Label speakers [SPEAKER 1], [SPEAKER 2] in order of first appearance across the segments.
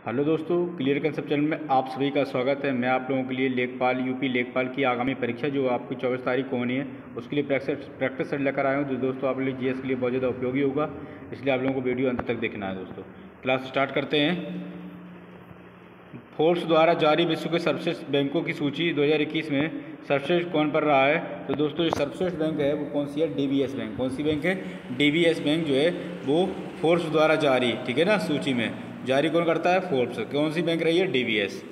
[SPEAKER 1] Hello दोस्तों, clear concept channel में आप सभी का स्वागत है। मैं आप लोगों के लिए लेखपाल यूपी लेखपाल की आगामी परीक्षा जो आपकी 24 तारीख को होनी है उसके लिए प्रैक्टिस सेट लेकर आया हूँ जो दोस्तों आप लोग जीएस के लिए बहुत ज़्यादा उपयोगी होगा, इसलिए आप लोगों को वीडियो अंत तक देखना है। दोस्तों क्लास स्टार्ट करते हैं। फोर्ब्स द्वारा जारी विश्व के सर्वश्रेष्ठ बैंकों की सूची 2021 में सर्वश्रेष्ठ कौन पर रहा है? तो दोस्तों जो सर्वश्रेष्ठ बैंक है वो कौन सी है? DBS bank. कौन सी बैंक है? डीबीएस बैंक जो है वो फोर्ब्स द्वारा जारी, ठीक है ना, सूची में जारी कौन करता है? फोर्ब्स। कौन सी बैंक रही है? डीबीएस।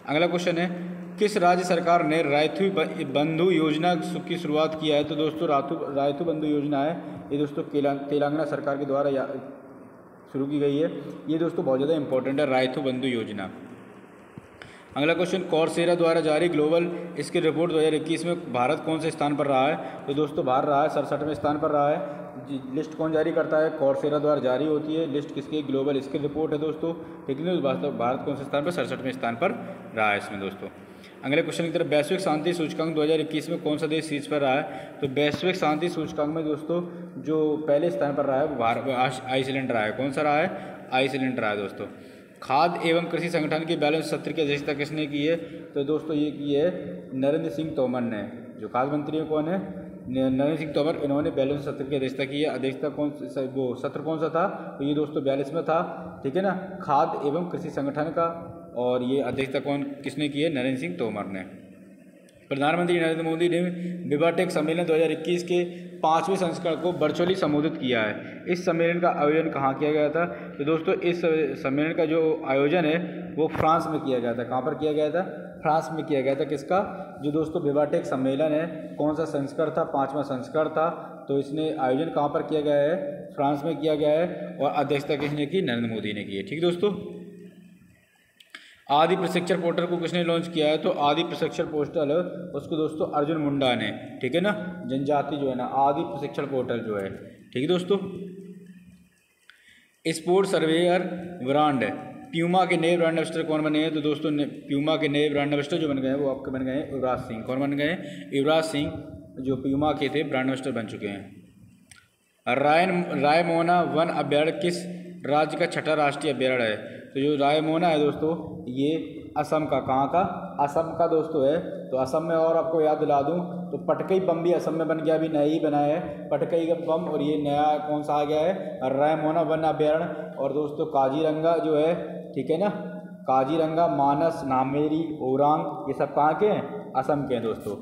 [SPEAKER 1] अगला क्वेश्चन है, किस राज्य सरकार ने रायथू बंधु योजना की शुरुआत किया है? तो दोस्तों रायथू बंधु योजना है ये दोस्तों तेलंगाना सरकार के द्वारा शुरू की गई है। ये दोस्तों बहुत ज़्यादा इंपॉर्टेंट है, रायथू बंधु योजना। अगला क्वेश्चन, कॉर्सेरा द्वारा जारी ग्लोबल स्किल रिपोर्ट 2021 में भारत कौन से स्थान पर रहा है? तो दोस्तों भारत रहा है 67वें स्थान पर रहा है। लिस्ट कौन जारी करता है? कॉर्सेरा द्वारा जारी होती है। लिस्ट किसकी? ग्लोबल स्किल रिपोर्ट है दोस्तों, ठीक है। भारत कौन से स्थान पर? 67वें स्थान पर रहा है इसमें दोस्तों। अगले क्वेश्चन की तरफ, वैश्विक शांति सूचकांक 2021 में कौन सा देश शीर्ष पर रहा है? तो वैश्विक शांति सूचकांक में दोस्तों जो पहले स्थान पर रहा है वो आइसलैंड रहा है। कौन सा रहा है? आइसलैंड रहा है दोस्तों। खाद्य एवं कृषि संगठन के बैलेंस सत्र की अध्यक्षता किसने की है? तो दोस्तों ये की है नरेंद्र सिंह तोमर ने। जो खाद्य मंत्री है कौन है? नरेंद्र सिंह तोमर। इन्होंने बैलेंस सत्र की अध्यक्षता की है। अध्यक्षता वो सत्र कौन सा था? तो ये दोस्तों 42वां था, ठीक है ना, खाद्य एवं कृषि संगठन का। और ये अध्यक्षता किसने की है? नरेंद्र सिंह तोमर ने। प्रधानमंत्री नरेंद्र मोदी ने विवाटेक सम्मेलन 2021 के 5वें संस्करण को वर्चुअली संबोधित किया है। इस सम्मेलन का आयोजन कहाँ किया गया था? तो दोस्तों इस सम्मेलन का जो आयोजन है वो फ्रांस में किया गया था। कहाँ पर किया गया था? फ्रांस में किया गया था। किसका? जो दोस्तों विवाटेक सम्मेलन है, कौन सा संस्करण था? 5वां संस्करण था। तो इसने आयोजन कहाँ पर किया गया है? फ्रांस में किया गया है। और अध्यक्षता किसने की? नरेंद्र मोदी ने की है, ठीक है दोस्तों। आदि प्रशिक्षण पोर्टल को किसने लॉन्च किया है? तो आदि प्रशिक्षण पोर्टल उसको दोस्तों अर्जुन मुंडा ने, ठीक है ना, जनजाति जो है ना, आदि प्रशिक्षण पोर्टल जो है, ठीक है दोस्तों। स्पोर्ट सर्वेयर ब्रांड प्यूमा के नए ब्रांड एम्बेसडर कौन बने हैं? तो दोस्तों प्यूमा के नए ब्रांड एम्बेसडर जो बन गए हैं वो आपके बन गए हैं युवराज सिंह। कौन बन गए हैं? युवराज सिंह जो प्यूमा के थे ब्रांड एम्बेसडर बन चुके हैं। रायमोना वन अभ्यारण्य किस राज्य का छठा राष्ट्रीय अभ्यारण्य है? तो जो रायमोना है दोस्तों ये असम का, कहाँ का? असम का दोस्तों है। तो असम में, और आपको याद दिला दूं तो पटकई बम भी असम में बन गया, अभी नया ही बना है पटकई बम। और ये नया कौन सा आ गया है? रायमोना वन अभ्यारण्य। और दोस्तों काजीरंगा जो है, ठीक है ना, काजीरंगा, मानस, नामेरी, ओरांग, ये सब कहाँ के हैं? असम के हैं दोस्तों।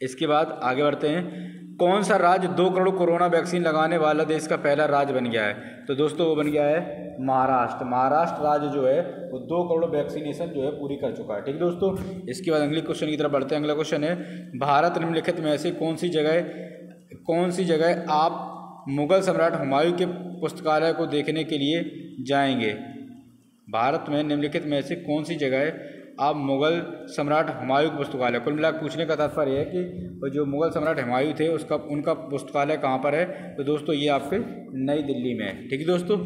[SPEAKER 1] इसके बाद आगे बढ़ते हैं। कौन सा राज्य 2 करोड़ कोरोना वैक्सीन लगाने वाला देश का पहला राज्य बन गया है? तो दोस्तों वो बन गया है महाराष्ट्र। महाराष्ट्र राज्य जो है वो 2 करोड़ वैक्सीनेशन जो है पूरी कर चुका है, ठीक है दोस्तों। इसके बाद अगले क्वेश्चन की तरफ बढ़ते हैं। अगला क्वेश्चन है, भारत निम्नलिखित में से कौन सी जगह आप मुगल सम्राट हुमायूं के पुस्तकालय को देखने के लिए जाएंगे? भारत में निम्नलिखित में से कौन सी जगह आप मुगल सम्राट हुमायूं पुस्तकालय, कुल मिलाकर पूछने का तात्पर्य है कि जो मुगल सम्राट हुमायूं थे उनका पुस्तकालय कहाँ पर है? तो दोस्तों ये आपके नई दिल्ली में है, ठीक है दोस्तों।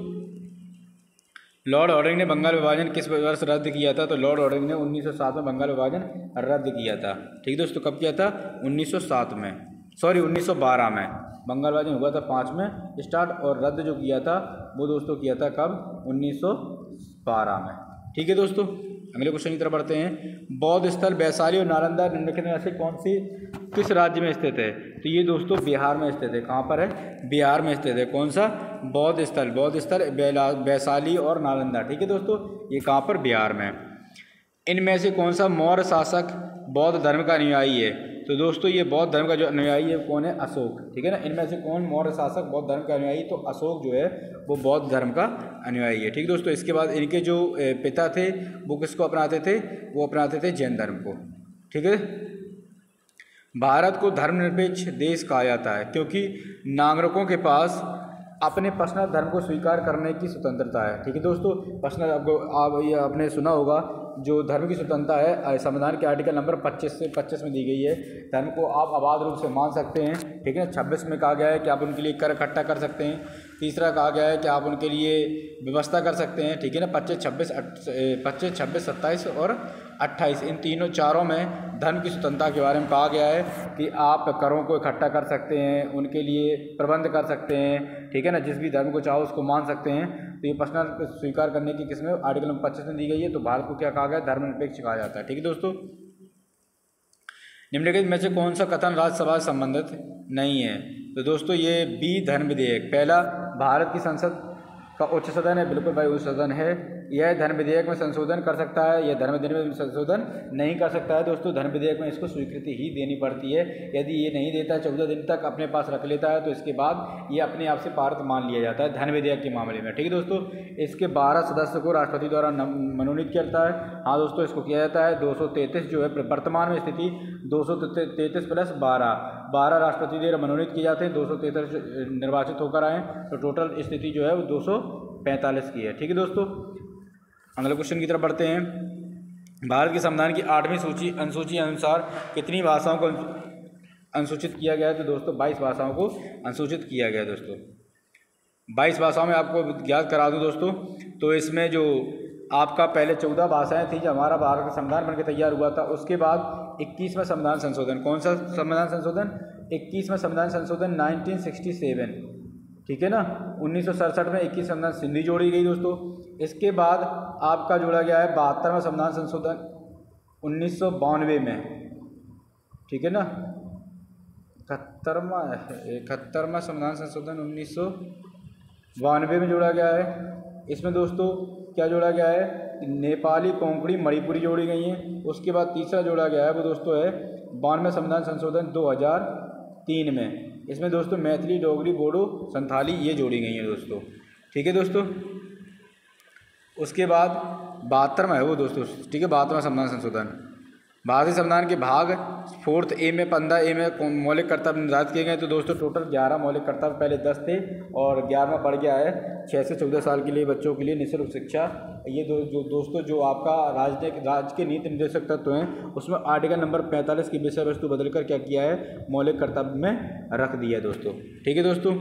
[SPEAKER 1] लॉर्ड हॉर्डिंग ने बंगाल विभाजन किस वर्ष रद्द किया था? तो लॉर्ड हॉर्डिंग ने 1907 में बंगाल विभाजन रद्द किया था, ठीक है दोस्तों। कब किया था? 1912 में बंगाल विभाजन हुआ था 5 में स्टार्ट, और रद्द जो किया था वो दोस्तों किया था कब? 1912 में, ठीक है दोस्तों। अगले क्वेश्चन की तरफ बढ़ते हैं। बौद्ध स्थल वैशाली और नालंदा निम्नलिखित में से किस राज्य में स्थित है? तो ये दोस्तों बिहार में स्थित है। कहाँ पर है? बिहार में स्थित है। कौन सा? बौद्ध स्थल वैशाली और नालंदा, ठीक है दोस्तों, ये कहाँ पर? बिहार में। इनमें से कौन सा मौर्य शासक बौद्ध धर्म का अनुयायी है? तो दोस्तों ये बौद्ध धर्म का जो अनुयायी है कौन है? अशोक, ठीक है ना। इनमें से कौन मौर्य शासक बौद्ध धर्म का अनुयायी? तो अशोक जो है वो बौद्ध धर्म का अनुयायी है, ठीक दोस्तों। इसके बाद इनके जो पिता थे वो किसको अपनाते थे? वो अपनाते थे जैन धर्म को, ठीक है। भारत को धर्मनिरपेक्ष देश कहा जाता है क्योंकि नागरिकों के पास अपने पर्सनल धर्म को स्वीकार करने की स्वतंत्रता है, ठीक है दोस्तों। पर्सनल आपने सुना होगा जो धर्म की स्वतंत्रता है संविधान के आर्टिकल नंबर 25 से 25 में दी गई है। धर्म को आप अबाध रूप से मान सकते हैं, ठीक है। 26 में कहा गया है कि आप उनके लिए कर इकट्ठा कर सकते हैं। तीसरा कहा गया है कि आप उनके लिए व्यवस्था कर सकते हैं, ठीक है ना। 25, 26, 27 और 28 इन चारों में धर्म की स्वतंत्रता के बारे में कहा गया है कि आप करों को इकट्ठा कर सकते हैं, उनके लिए प्रबंध कर सकते हैं, ठीक है ना। जिस भी धर्म को चाहो उसको मान सकते हैं। तो ये पर्सनल स्वीकार करने की किसमें आर्टिकल नंबर 25 में दी गई है। तो भारत को क्या कहा गया, धर्मनिरपेक्ष कहा जाता है। ठीक है दोस्तों, निम्नलिखित में से कौन सा कथन राज्यसभा से संबंधित नहीं है। तो दोस्तों ये बी धर्म विधेयक, पहला भारत की संसद का उच्च सदन है, बिल्कुल भाई उच्च सदन है, यह धर्म विधेयक में संशोधन कर सकता है, यह धर्म विधेयक में संशोधन नहीं कर सकता है। दोस्तों धर्म विधेयक में इसको स्वीकृति ही देनी पड़ती है, यदि ये नहीं देता है 14 दिन तक अपने पास रख लेता है तो इसके बाद ये अपने आप से पारित मान लिया जाता है धर्म विधेयक के मामले में। ठीक है दोस्तों, इसके 12 सदस्य को राष्ट्रपति द्वारा मनोनीत किया जाता है। हाँ दोस्तों, इसको किया जाता है 233 जो है वर्तमान में स्थिति 233 प्लस 12 राष्ट्रपति द्वारा मनोनीत किए जाते हैं, 233 निर्वाचित होकर आए, तो टोटल स्थिति जो है वो 245 की है। ठीक है दोस्तों, अगले क्वेश्चन की तरफ बढ़ते हैं। भारत के संविधान की 8वीं अनुसूची अनुसार कितनी भाषाओं को अनुसूचित किया गया है। तो दोस्तों 22 भाषाओं को अनुसूचित किया गया है। दोस्तों 22 भाषाओं में आपको याद करा दूं दोस्तों, तो इसमें जो आपका पहले 14 भाषाएं थी, जब हमारा भारत का संविधान बनकर तैयार हुआ था, उसके बाद 21वां संविधान संशोधन, कौन सा संविधान संशोधन, 21वां संविधान संशोधन 1967, ठीक है ना, 1967 में 21 संविधान सिंधी जोड़ी गई दोस्तों। इसके बाद आपका जोड़ा गया है 72वां संविधान संशोधन 1992 में, ठीक है ना, 71वां संविधान संशोधन 1992 में जोड़ा गया है। इसमें दोस्तों क्या जोड़ा गया है, नेपाली, कोंकणी, मणिपुरी जोड़ी गई हैं। उसके बाद तीसरा जोड़ा गया है वो दोस्तों है 92वां संविधान संशोधन 2003 में। इसमें दोस्तों मैथिली, डोगरी, बोडो, संथाली ये जोड़ी गई हैं दोस्तों। ठीक है दोस्तों, उसके बाद 72 में है वो दोस्तों, ठीक है, 72वां संविधान संशोधन। भारतीय संविधान के भाग 4 ए में 15 ए में मौलिक कर्तव्य निर्धारित किए गए। तो दोस्तों टोटल 11 मौलिक कर्तव्य, पहले 10 थे और 11वां बढ़ गया है 6 से 14 साल के लिए बच्चों के लिए निःशुल्क शिक्षा। ये दोस्तों जो आपका राज्य के नीति निर्देशक तत्व हैं उसमें आर्टिकल नंबर 45 की विषय वस्तु बदलकर क्या किया है, मौलिक कर्तव्य में रख दिया है दोस्तों। ठीक है दोस्तों,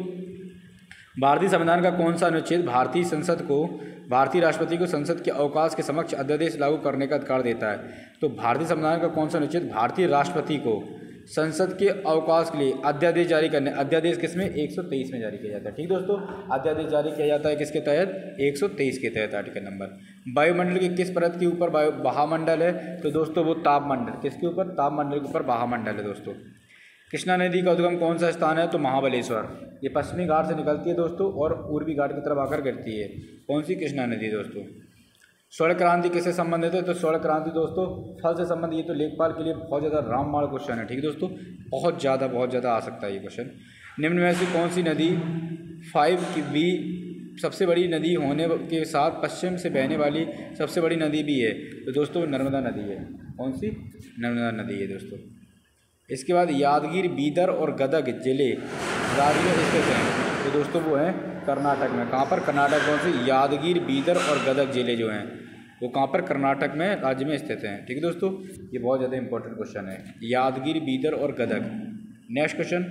[SPEAKER 1] भारतीय संविधान का कौन सा अनुच्छेद भारतीय संसद को, भारतीय राष्ट्रपति को संसद के अवकाश के समक्ष अध्यादेश लागू करने का अधिकार देता है। तो भारतीय संविधान का कौन सा अनुच्छेद भारतीय राष्ट्रपति को संसद के अवकाश के लिए अध्यादेश जारी करने, अध्यादेश किसमें 123 में जारी किया जाता है। ठीक दोस्तों, अध्यादेश जारी किया जाता है किसके तहत, 123 के तहत आर्टिकल नंबर। वायुमंडल के किस परत के ऊपर महामंडल है। तो दोस्तों वो तापमंडल, किसके ऊपर, तापमंडल के ऊपर महामंडल है दोस्तों। कृष्णा नदी का उद्गम कौन सा स्थान है। तो महाबलेश्वर, ये पश्चिमी घाट से निकलती है दोस्तों और पूर्वी घाट की तरफ आकर गिरती है। कौन सी, कृष्णा नदी दोस्तों। स्वर्ण क्रांति किससे संबंधित है। तो स्वर्ण क्रांति दोस्तों फल से संबंधित, ये तो लेखपाल के लिए बहुत ज़्यादा रामबाण क्वेश्चन है। ठीक है दोस्तों, बहुत ज़्यादा आ सकता है ये क्वेश्चन। निम्न में से कौन सी नदी 5B सबसे बड़ी नदी होने के साथ पश्चिम से बहने वाली सबसे बड़ी नदी भी है। तो दोस्तों नर्मदा नदी है। कौन सी, नर्मदा नदी है दोस्तों। इसके बाद यादगीर, बीदर और गदग जिले राज्य में स्थित हैं। तो दोस्तों वो हैं कर्नाटक में। कहाँ पर, कर्नाटक। कौन सी, यादगीर, बीदर और गदग जिले जो हैं वो कहाँ पर, कर्नाटक में राज्य में स्थित हैं। ठीक है दोस्तों, ये बहुत ज़्यादा इंपॉर्टेंट क्वेश्चन है, यादगीर, बीदर और गदग। नेक्स्ट क्वेश्चन,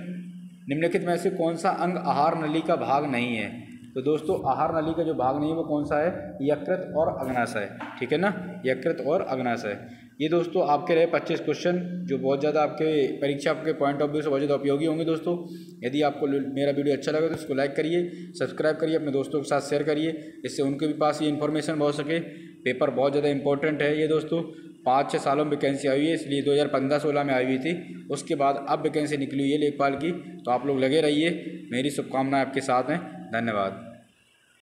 [SPEAKER 1] निम्नलिखित में से कौन सा अंग आहार नली का भाग नहीं है। तो दोस्तों आहार नली का जो भाग नहीं है वो कौन सा है, यकृत और अग्नाशय। ठीक है ना, यकृत और अग्नाशय। ये दोस्तों आपके रहे 25 क्वेश्चन जो बहुत ज़्यादा आपके परीक्षा आपके पॉइंट ऑफ व्यू से बहुत ज़्यादा उपयोगी होंगे दोस्तों। यदि आपको मेरा वीडियो अच्छा लगा तो इसको लाइक करिए, सब्सक्राइब करिए, अपने दोस्तों के साथ शेयर करिए, इससे उनके भी पास ये इन्फॉर्मेशन पहुँच सके। पेपर बहुत ज़्यादा इंपॉर्टेंट है ये दोस्तों। 5-6 सालों में वैकेंसी आई हुई है, इसलिए 2015-16 में आई हुई थी, उसके बाद अब वैकेंसी निकली हुई है लेखपाल की। तो आप लोग लगे रहिए, मेरी शुभकामनाएं आपके साथ हैं। धन्यवाद।